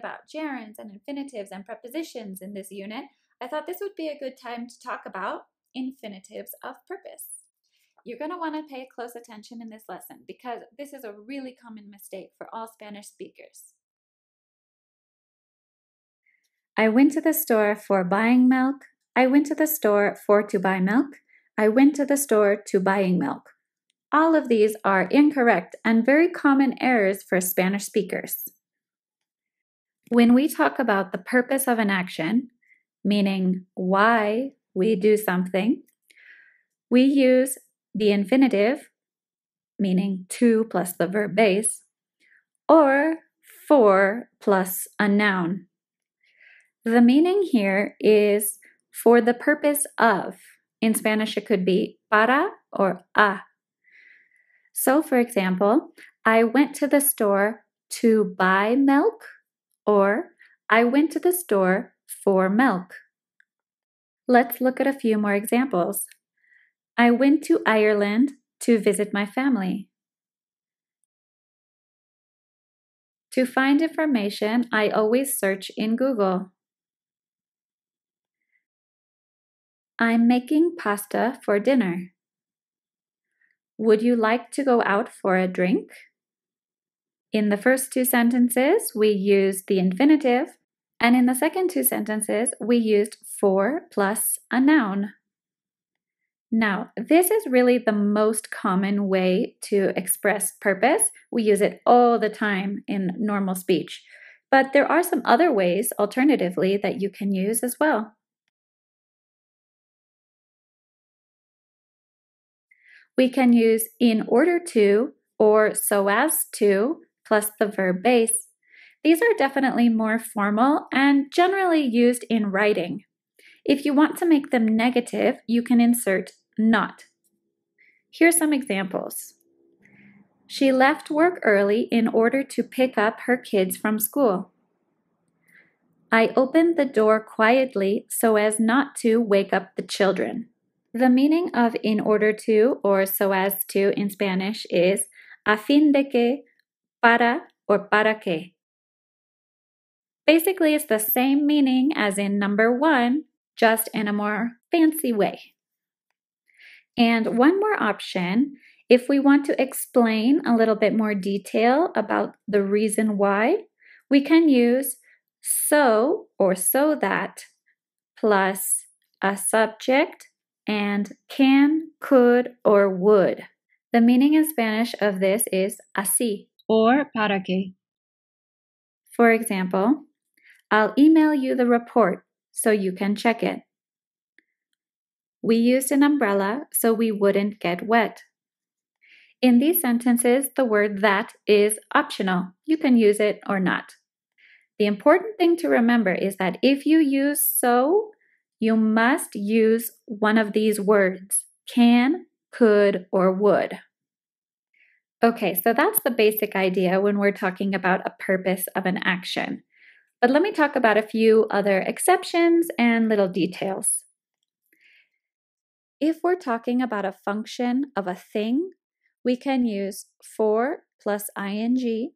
about gerunds and infinitives and prepositions in this unit, I thought this would be a good time to talk about infinitives of purpose. You're going to want to pay close attention in this lesson because this is a really common mistake for all Spanish speakers. I went to the store for buying milk. I went to the store for to buy milk. I went to the store to buying milk. All of these are incorrect and very common errors for Spanish speakers. When we talk about the purpose of an action, meaning why we do something, we use the infinitive, meaning to plus the verb base, or for plus a noun. The meaning here is for the purpose of. In Spanish, it could be para or a. So, for example, I went to the store to buy milk, or I went to the store for milk. Let's look at a few more examples. I went to Ireland to visit my family. To find information, I always search in Google. I'm making pasta for dinner. Would you like to go out for a drink? In the first two sentences, we used the infinitive, and in the second two sentences, we used for plus a noun. Now, this is really the most common way to express purpose. We use it all the time in normal speech, but there are some other ways, alternatively, that you can use as well. We can use in order to or so as to plus the verb base. These are definitely more formal and generally used in writing. If you want to make them negative, you can insert not. Here are some examples. She left work early in order to pick up her kids from school. I opened the door quietly so as not to wake up the children. The meaning of in order to or so as to in Spanish is a fin de que, para, or para que. Basically, it's the same meaning as in number one, just in a more fancy way. And one more option, if we want to explain a little bit more detail about the reason why, we can use so or so that plus a subject and can, could, or would. The meaning in Spanish of this is así or para que. For example, I'll email you the report so you can check it. We used an umbrella so we wouldn't get wet. In these sentences, the word that is optional. You can use it or not. The important thing to remember is that if you use so, you must use one of these words, can, could, or would. Okay, so that's the basic idea when we're talking about a purpose of an action. But let me talk about a few other exceptions and little details. If we're talking about a function of a thing, we can use for plus ing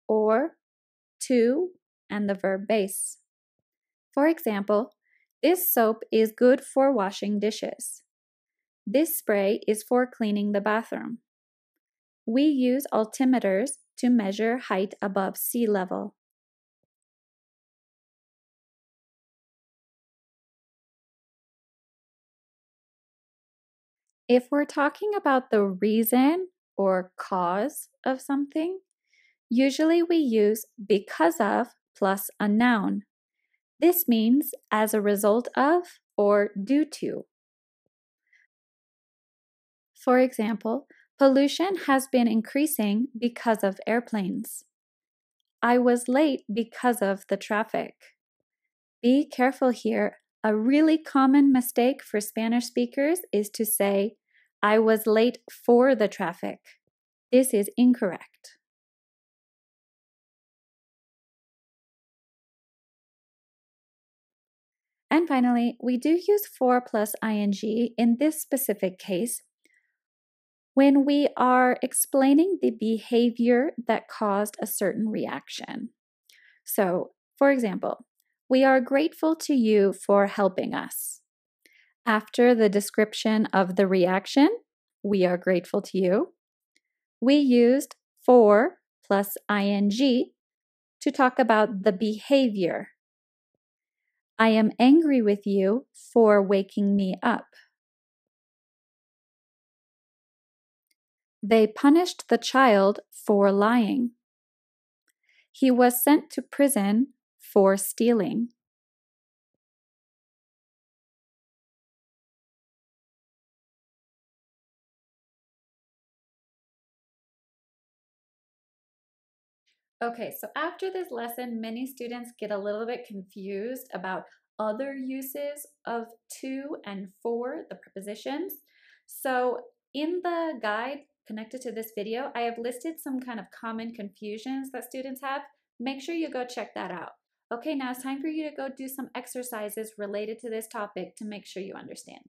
or to and the verb base. For example, this soap is good for washing dishes. This spray is for cleaning the bathroom. We use altimeters to measure height above sea level. If we're talking about the reason or cause of something, usually we use because of plus a noun. This means as a result of or due to. For example, pollution has been increasing because of airplanes. I was late because of the traffic. Be careful here. A really common mistake for Spanish speakers is to say, I was late for the traffic. This is incorrect. And finally, we do use for plus ing in this specific case when we are explaining the behavior that caused a certain reaction. So, for example, we are grateful to you for helping us. After the description of the reaction, we are grateful to you, we used for plus ing to talk about the behavior. I am angry with you for waking me up. They punished the child for lying. He was sent to prison for stealing. Okay, so after this lesson, many students get a little bit confused about other uses of to and for the prepositions. So in the guide connected to this video, I have listed some kind of common confusions that students have. Make sure you go check that out. Okay, now it's time for you to go do some exercises related to this topic to make sure you understand.